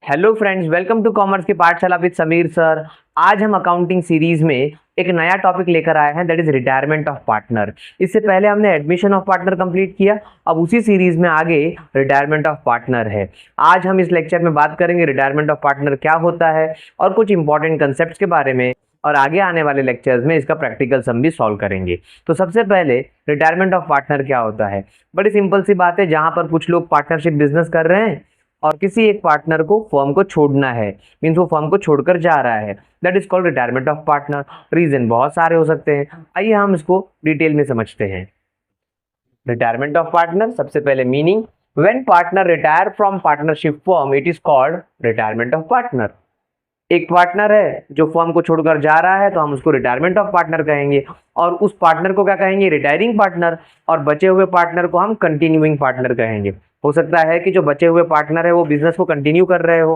Hello friends, welcome to commerce की पाठशाला with Sameer sir. आज हम अकाउंटिंग सीरीज में एक नया टॉपिक लेकर आए हैं, that is retirement of partner. इससे पहले हमने एडमिशन ऑफ पार्टनर कंप्लीट किया, अब उसी सीरीज में आगे रिटायरमेंट ऑफ पार्टनर है। आज हम इस लेक्चर में बात करेंगे रिटायरमेंट ऑफ पार्टनर क्या होता है और कुछ इंपॉर्टेंट कंसेप्ट के बारे में, और आगे आने वाले लेक्चर्स में इसका प्रैक्टिकल सम भी सॉल्व करेंगे। तो सबसे पहले रिटायरमेंट ऑफ पार्टनर क्या होता है। बड़ी सिंपल सी बात है, जहां पर कुछ लोग पार्टनरशिप बिजनेस कर रहे हैं और किसी एक पार्टनर को फर्म को छोड़ना है, मीन्स वो फर्म को छोड़कर जा रहा है, that is called retirement of partner. Reason बहुत सारे हो सकते हैं, आइए हम इसको डिटेल में समझते हैं। रिटायरमेंट ऑफ पार्टनर, सबसे पहले meaning, when partner retire from partnership firm it is called retirement of partner. एक पार्टनर है जो फर्म को छोड़कर जा रहा है तो हम उसको रिटायरमेंट ऑफ पार्टनर कहेंगे, और उस पार्टनर को क्या कहेंगे, रिटायरिंग पार्टनर, और बचे हुए पार्टनर को हम कंटिन्यूइंग पार्टनर कहेंगे। हो सकता है कि जो बचे हुए पार्टनर है वो बिजनेस को कंटिन्यू कर रहे हो।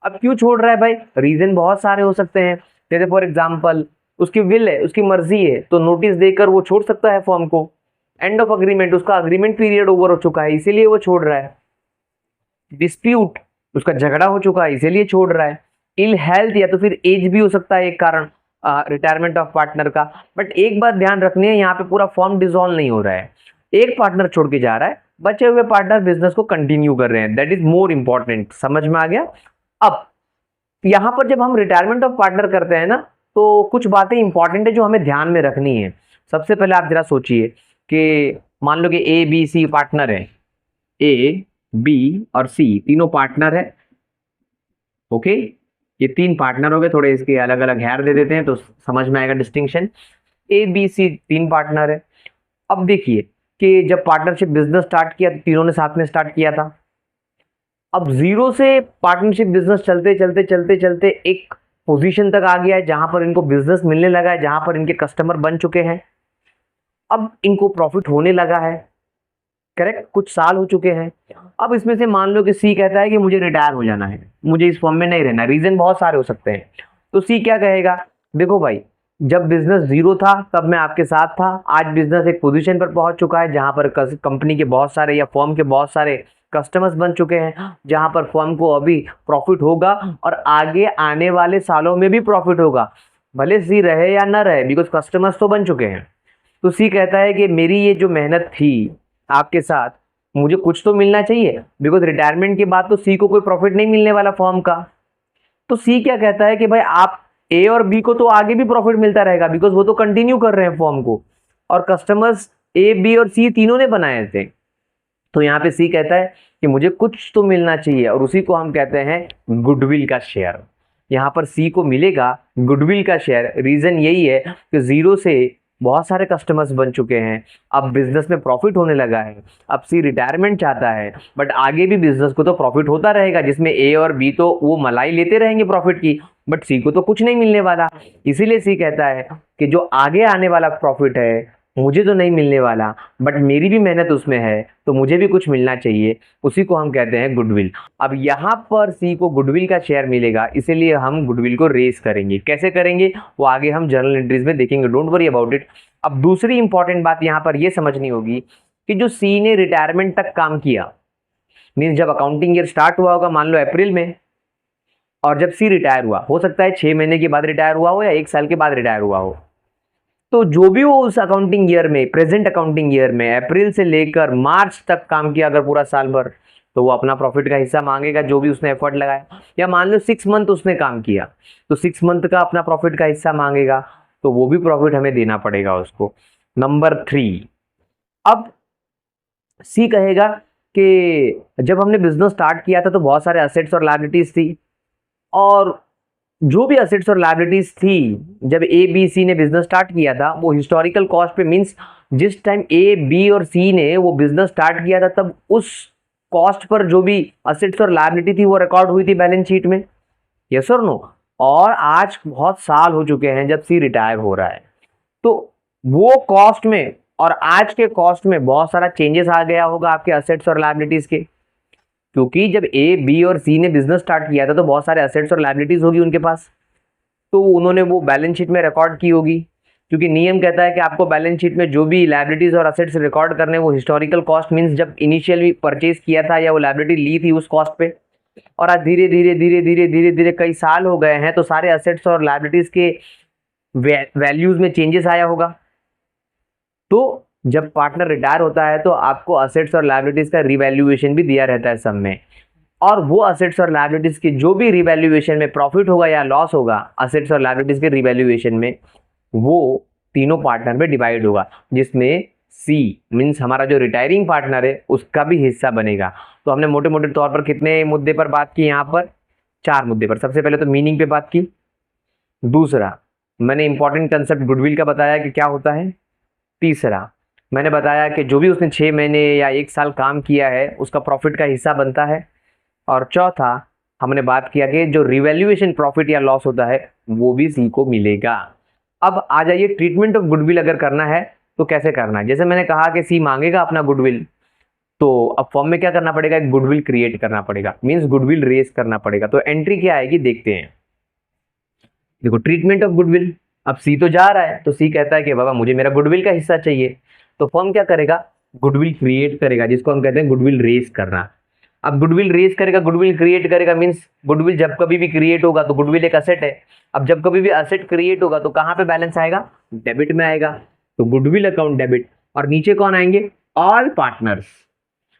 अब क्यों छोड़ रहा है भाई, रीजन बहुत सारे हो सकते हैं। जैसे फॉर एग्जाम्पल उसकी विल है, उसकी मर्जी है, तो नोटिस देकर वो छोड़ सकता है फर्म को। एंड ऑफ अग्रीमेंट, उसका अग्रीमेट पीरियड ओवर हो चुका है इसीलिए वो छोड़ रहा है। डिस्प्यूट, उसका झगड़ा हो चुका है इसीलिए छोड़ रहा है। इल हेल्थ या तो फिर एज भी हो सकता है एक कारण रिटायरमेंट ऑफ पार्टनर का। बट एक बात ध्यान रखनी है, यहाँ पे पूरा फॉर्म डिसॉल्व नहीं हो रहा है, एक पार्टनर छोड़ के जा रहा है, बचे हुए पार्टनर बिजनेस को कंटिन्यू कर रहे हैं, दैट इज मोर इंपॉर्टेंट। समझ में आ गया। अब यहाँ पर जब हम रिटायरमेंट ऑफ पार्टनर करते हैं ना, तो कुछ बातें इंपॉर्टेंट है जो हमें ध्यान में रखनी है। सबसे पहले आप जरा सोचिए कि मान लो कि ए बी सी पार्टनर है, ए बी और सी तीनों पार्टनर है। ओके, ये तीन पार्टनर हो गए, थोड़े इसके अलग अलग हेयर दे देते हैं तो समझ में आएगा डिस्टिंक्शन। ए बी सी तीन पार्टनर है। अब देखिए कि जब पार्टनरशिप बिजनेस स्टार्ट किया तो तीनों ने साथ में स्टार्ट किया था। अब जीरो से पार्टनरशिप बिजनेस चलते चलते चलते चलते एक पोजीशन तक आ गया है जहां पर इनको बिजनेस मिलने लगा है, जहां पर इनके कस्टमर बन चुके हैं, अब इनको प्रॉफिट होने लगा है। करेक्ट, कुछ साल हो चुके हैं। अब इसमें से मान लो कि सी कहता है कि मुझे रिटायर हो जाना है, मुझे इस फॉर्म में नहीं रहना। रीजन बहुत सारे हो सकते हैं, तो सी क्या कहेगा, देखो भाई, जब बिजनेस जीरो था तब मैं आपके साथ था, आज बिजनेस एक पोजीशन पर पहुंच चुका है जहां पर कंपनी के बहुत सारे या फर्म के बहुत सारे कस्टमर्स बन चुके हैं, जहां पर फर्म को अभी प्रॉफिट होगा और आगे आने वाले सालों में भी प्रॉफिट होगा, भले सी रहे या ना रहे, बिकॉज कस्टमर्स तो बन चुके हैं। तो सी कहता है कि मेरी ये जो मेहनत थी आपके साथ, मुझे कुछ तो मिलना चाहिए, बिकॉज रिटायरमेंट के बाद तो सी को कोई प्रॉफिट नहीं मिलने वाला फर्म का। तो सी क्या कहता है कि भाई आप ए और बी को तो आगे भी प्रॉफिट मिलता रहेगा, बिकॉज वो तो कंटिन्यू कर रहे हैं फर्म को, और कस्टमर्स ए बी और सी तीनों ने बनाए थे। तो यहाँ पे सी कहता है कि मुझे कुछ तो मिलना चाहिए, और उसी को हम कहते हैं गुडविल का शेयर। यहाँ पर सी को मिलेगा गुडविल का शेयर। रीजन यही है कि जीरो से बहुत सारे कस्टमर्स बन चुके हैं, अब बिजनेस में प्रॉफिट होने लगा है, अब सी रिटायरमेंट चाहता है, बट आगे भी बिजनेस को तो प्रॉफिट होता रहेगा, जिसमें ए और बी तो वो मलाई लेते रहेंगे प्रॉफिट की, बट सी को तो कुछ नहीं मिलने वाला। इसीलिए सी कहता है कि जो आगे आने वाला प्रॉफिट है मुझे तो नहीं मिलने वाला, बट मेरी भी मेहनत उसमें है तो मुझे भी कुछ मिलना चाहिए, उसी को हम कहते हैं गुडविल। अब यहाँ पर सी को गुडविल का शेयर मिलेगा, इसीलिए हम गुडविल को रेस करेंगे। कैसे करेंगे वो आगे हम जर्नल एंट्रीज में देखेंगे, डोंट वरी अबाउट इट। अब दूसरी इंपॉर्टेंट बात यहाँ पर यह समझनी होगी कि जो सी ने रिटायरमेंट तक काम किया, मीन्स जब अकाउंटिंग ईयर स्टार्ट हुआ होगा मान लो अप्रैल में, और जब सी रिटायर हुआ, हो सकता है 6 महीने के बाद रिटायर हुआ हो या 1 साल के बाद रिटायर हुआ हो, तो जो भी वो उस अकाउंटिंग ईयर में, प्रेजेंट अकाउंटिंग ईयर में अप्रैल से लेकर मार्च तक काम किया अगर पूरा साल भर, तो वो अपना प्रॉफिट का हिस्सा मांगेगा जो भी उसने एफर्ट लगाया। या मान लो 6 मंथ उसने काम किया तो 6 मंथ का अपना प्रॉफिट का हिस्सा मांगेगा, तो वो भी प्रॉफिट हमें देना पड़ेगा उसको। नंबर 3, अब सी कहेगा कि जब हमने बिजनेस स्टार्ट किया था तो बहुत सारे असेट्स और लायबिलिटीज थी, और जो भी असेट्स और लायबिलिटीज थी जब ए बी सी ने बिजनेस स्टार्ट किया था वो हिस्टोरिकल कॉस्ट पे, मींस जिस टाइम ए बी और सी ने वो बिजनेस स्टार्ट किया था तब उस कॉस्ट पर जो भी असेट्स और लायबिलिटी थी वो रिकॉर्ड हुई थी बैलेंस शीट में, यस और नो। और आज बहुत साल हो चुके हैं जब सी रिटायर हो रहा है, तो वो कॉस्ट में और आज के कॉस्ट में बहुत सारा चेंजेस आ गया होगा आपके असेट्स और लायबिलिटीज के, क्योंकि जब ए बी और सी ने बिजनेस स्टार्ट किया था तो बहुत सारे असेट्स और लायबिलिटीज होगी उनके पास, तो उन्होंने वो बैलेंस शीट में रिकॉर्ड की होगी, क्योंकि नियम कहता है कि आपको बैलेंस शीट में जो भी लायबिलिटीज और असेट्स रिकॉर्ड करने वो हिस्टोरिकल कॉस्ट, मींस जब इनिशियली परचेज किया था या वो लायबिलिटी ली थी उस कॉस्ट पे। और आज धीरे धीरे धीरे धीरे धीरे धीरे कई साल हो गए हैं, तो सारे असेट्स और लायबिलिटीज के वैल्यूज में चेंजेस आया होगा। तो जब पार्टनर रिटायर होता है तो आपको असेट्स और लायबिलिटीज का रिवैल्यूएशन भी दिया रहता है सब में, और वो असेट्स और लायबिलिटीज की जो भी रिवैल्यूएशन में प्रॉफिट होगा या लॉस होगा असेट्स और लायबिलिटीज के रिवैल्यूएशन में, वो तीनों पार्टनर में डिवाइड होगा, जिसमें सी मीन्स हमारा जो रिटायरिंग पार्टनर है उसका भी हिस्सा बनेगा। तो हमने मोटे मोटे तौर पर कितने मुद्दे पर बात की यहाँ पर? 4 मुद्दे पर। सबसे पहले तो मीनिंग पे बात की, दूसरा मैंने इंपॉर्टेंट कंसेप्ट गुडविल का बताया कि क्या होता है, तीसरा मैंने बताया कि जो भी उसने 6 महीने या 1 साल काम किया है उसका प्रॉफिट का हिस्सा बनता है, और चौथा हमने बात किया कि जो रिवैल्यूएशन प्रॉफिट या लॉस होता है वो भी सी को मिलेगा। अब आ जाइए, ट्रीटमेंट ऑफ गुडविल अगर करना है तो कैसे करना है। जैसे मैंने कहा कि सी मांगेगा अपना गुडविल, तो अब फॉर्म में क्या करना पड़ेगा, एक गुडविल क्रिएट करना पड़ेगा, मींस गुडविल रेज करना पड़ेगा। तो एंट्री क्या आएगी देखते हैं। देखो, ट्रीटमेंट ऑफ गुडविल, अब सी तो जा रहा है तो सी कहता है कि बाबा मुझे मेरा गुडविल का हिस्सा चाहिए, तो फॉर्म क्या करेगा, गुडविल क्रिएट करेगा, जिसको हम कहते हैं गुडविल रेज करना। अब गुडविल रेज करेगा, गुडविल क्रिएट करेगा, मींस गुडविल जब कभी भी क्रिएट होगा तो गुडविल एक असेट है। अब जब कभी भी असेट क्रिएट होगा तो कहाँ पे बैलेंस आएगा, डेबिट में आएगा, तो गुडविल अकाउंट डेबिट। और नीचे कौन आएंगे, ऑल पार्टनर्स।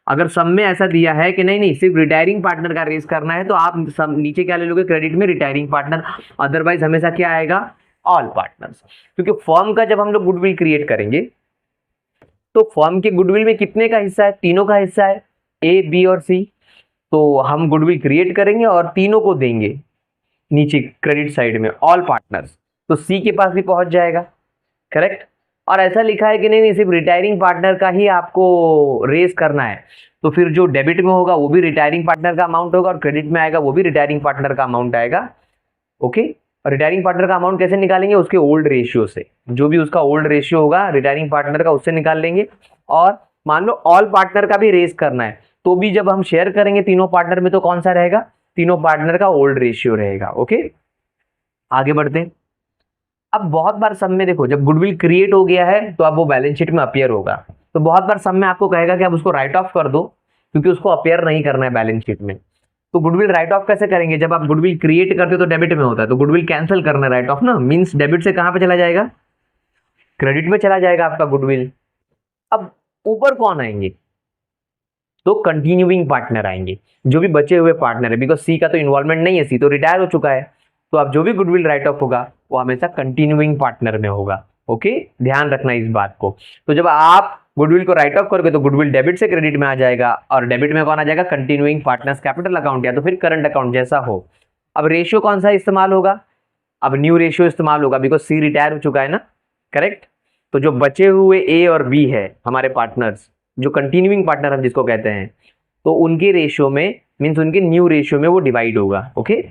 अगर सब में ऐसा दिया है कि नहीं नहीं सिर्फ रिटायरिंग पार्टनर का रेज करना है, तो आप सब नीचे क्या ले लोगे, क्रेडिट में रिटायरिंग पार्टनर, अदरवाइज हमेशा क्या आएगा, ऑल पार्टनर्स। क्योंकि फर्म का जब हम लोग गुडविल क्रिएट करेंगे तो फर्म के गुडविल में कितने का हिस्सा है, तीनों का हिस्सा है, ए बी और सी। तो हम गुडविल क्रिएट करेंगे और तीनों को देंगे नीचे क्रेडिट साइड में, ऑल पार्टनर्स, तो सी के पास भी पहुंच जाएगा, करेक्ट। और ऐसा लिखा है कि नहीं नहीं सिर्फ रिटायरिंग पार्टनर का ही आपको रेज करना है, तो फिर जो डेबिट में होगा वो भी रिटायरिंग पार्टनर का अमाउंट होगा, और क्रेडिट में आएगा वो भी रिटायरिंग पार्टनर का अमाउंट आएगा। ओके, और रिटायरिंग पार्टनर का अमाउंट कैसे निकालेंगे, उसके ओल्ड रेशियो से, जो भी उसका ओल्ड रेशियो होगा रिटायरिंग पार्टनर का उससे निकाल लेंगे। और मान लो ऑल पार्टनर का भी रेज करना है, तो भी जब हम शेयर करेंगे तीनों पार्टनर में तो कौन सा रहेगा, तीनों पार्टनर का ओल्ड रेशियो रहेगा। ओके, आगे बढ़ते हैं। अब बहुत बार सब में देखो, जब गुडविल क्रिएट हो गया है तो अब वो बैलेंस शीट में अपीयर होगा, तो बहुत बार सब में आपको कहेगा कि आप उसको राइट ऑफ कर दो, क्योंकि उसको अपीयर नहीं करना है बैलेंस शीट में। तो गुडविल राइट ऑफ कैसे करेंगे, जब आप गुडविल क्रिएट करते हो तो डेबिट में होता है, तो गुडविल कैंसिल करना है राइट ऑफ ना, मींस डेबिट से कहां पे चला जाएगा, क्रेडिट में चला जाएगा आपका गुडविल। अब ऊपर कौन आएंगे, तो कंटिन्यूइंग पार्टनर आएंगे, जो भी बचे हुए पार्टनर है, बिकॉज सी का तो इन्वॉल्वमेंट नहीं है, सी तो रिटायर हो चुका है। तो अब जो भी गुडविल राइट ऑफ होगा वो हमेशा कंटिन्यूइंग पार्टनर में होगा। ओके, ध्यान रखना इस बात को। तो जब आप गुडविल को राइट ऑफ करोगे तो गुडविल डेबिट से क्रेडिट में आ जाएगा, और डेबिट में कौन आ जाएगा, कंटिन्यूइंग पार्टनर्स कैपिटल अकाउंट या तो फिर करंट अकाउंट जैसा हो। अब रेशियो कौन सा इस्तेमाल होगा, अब न्यू रेशियो इस्तेमाल होगा, बिकॉज सी रिटायर हो चुका है ना, करेक्ट। तो जो बचे हुए ए और बी है हमारे पार्टनर्स, जो कंटिन्यूइंग पार्टनर हम जिसको कहते हैं, तो उनके रेशियो में मीन्स उनके न्यू रेशियो में वो डिवाइड होगा। ओके,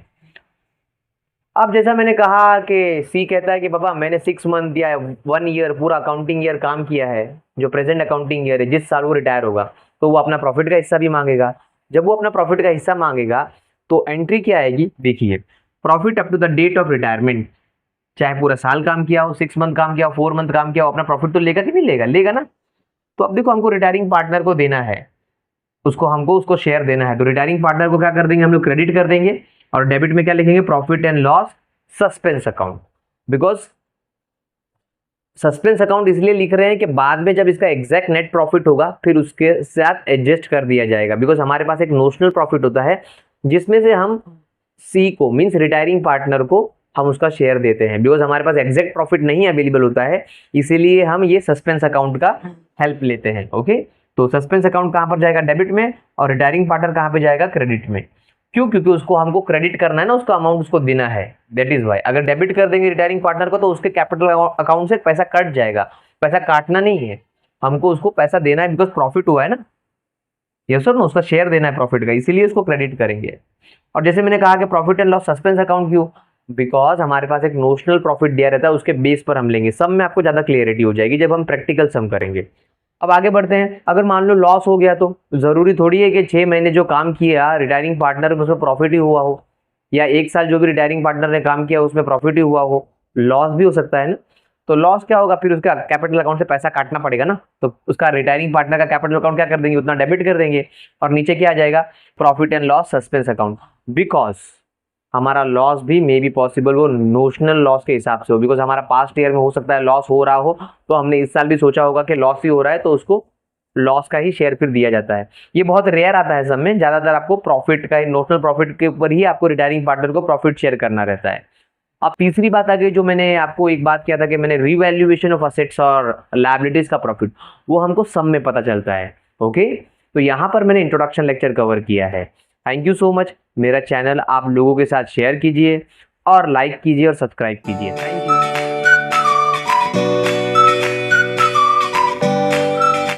अब जैसा मैंने कहा कि सी कहता है कि बाबा मैंने 6 मंथ या 1 ईयर पूरा अकाउंटिंग ईयर काम किया है, जो प्रेजेंट अकाउंटिंग ईयर है, जिस साल वो रिटायर होगा, तो वो अपना प्रॉफिट का हिस्सा भी मांगेगा। जब वो अपना प्रॉफिट का हिस्सा मांगेगा तो एंट्री क्या आएगी, देखिए, profit up to the date of retirement, चाहे पूरा साल काम किया हो, 6 मंथ काम किया हो, 4 मंथ काम किया हो, अपना प्रॉफिट तो लेगा कि नहीं लेगा, लेगा ना। तो अब देखो, हमको रिटायरिंग पार्टनर को देना है, हमको उसको शेयर देना है, तो रिटायरिंग पार्टनर को क्या कर देंगे हम लोग, क्रेडिट कर देंगे, और डेबिट में क्या लिखेंगे, profit and loss suspense account. Because suspense account इसलिए लिख रहे हैं कि बाद में जब इसका एग्जैक्ट नेट प्रॉफिट होगा फिर उसके साथ एडजस्ट कर दिया जाएगा, बिकॉज हमारे पास एक नोशनल प्रॉफिट होता है जिसमें से हम सी को मीन्स रिटायरिंग पार्टनर को हम उसका शेयर देते हैं, बिकॉज हमारे पास एग्जैक्ट प्रॉफिट नहीं अवेलेबल होता है, इसीलिए हम ये सस्पेंस अकाउंट का हेल्प लेते हैं। ओके, तो सस्पेंस अकाउंट कहां पर जाएगा, डेबिट में, और रिटायरिंग पार्टनर कहां पे जाएगा, क्रेडिट में। क्यों, क्योंकि उसको हमको क्रेडिट करना है ना, उसका अमाउंट उसको देना है, दैट इज वाई। अगर डेबिट कर देंगे रिटायरिंग पार्टनर को तो उसके कैपिटल अकाउंट से पैसा कट जाएगा, पैसा काटना नहीं है, हमको उसको पैसा देना है, बिकॉज प्रॉफिट हुआ है ना, यस सर ना, उसका शेयर देना है प्रॉफिट का, इसीलिए उसको क्रेडिट करेंगे। और जैसे मैंने कहा कि profit and loss suspense account क्यों, बिकॉज हमारे पास एक नोशनल प्रॉफिट दिया रहता है, उसके बेस पर हम लेंगे, सब में आपको ज्यादा क्लियरिटी हो जाएगी जब हम प्रैक्टिकल सम करेंगे। अब आगे बढ़ते हैं। अगर मान लो लॉस हो गया तो जरूरी थोड़ी है कि 6 महीने जो काम किया रिटायरिंग पार्टनर में उसमें प्रॉफिट ही हुआ हो, या 1 साल जो भी रिटायरिंग पार्टनर ने काम किया उसमें प्रॉफिट ही हुआ हो, लॉस भी हो सकता है ना। तो लॉस क्या होगा, फिर उसका कैपिटल अकाउंट से पैसा काटना पड़ेगा ना, तो उसका रिटायरिंग पार्टनर का कैपिटल अकाउंट क्या कर देंगे, उतना डेबिट कर देंगे, और नीचे क्या आ जाएगा, profit and loss suspense account. Because हमारा लॉस भी मे बी पॉसिबल वो नोशनल लॉस के हिसाब से हो, बिकॉज हमारा पास्ट ईयर में हो सकता है लॉस हो रहा हो, तो हमने इस साल भी सोचा होगा कि लॉस ही हो रहा है, तो उसको लॉस का ही शेयर फिर दिया जाता है। ये बहुत रेयर आता है सब में, ज्यादातर आपको प्रॉफिट का, नोशनल प्रॉफिट के ऊपर ही आपको रिटायरिंग पार्टनर को प्रॉफिट शेयर करना रहता है। अब तीसरी बात आ गई, जो मैंने आपको एक बात किया था कि मैंने रिवैल्यूएशन ऑफ असेट्स और लायबिलिटीज का प्रॉफिट, वो हमको सब में पता चलता है। ओके, तो यहाँ पर मैंने इंट्रोडक्शन लेक्चर कवर किया है। Thank you so much. मेरा चैनल आप लोगों के साथ शेयर कीजिए और लाइक कीजिए और सब्सक्राइब कीजिए। Thank you.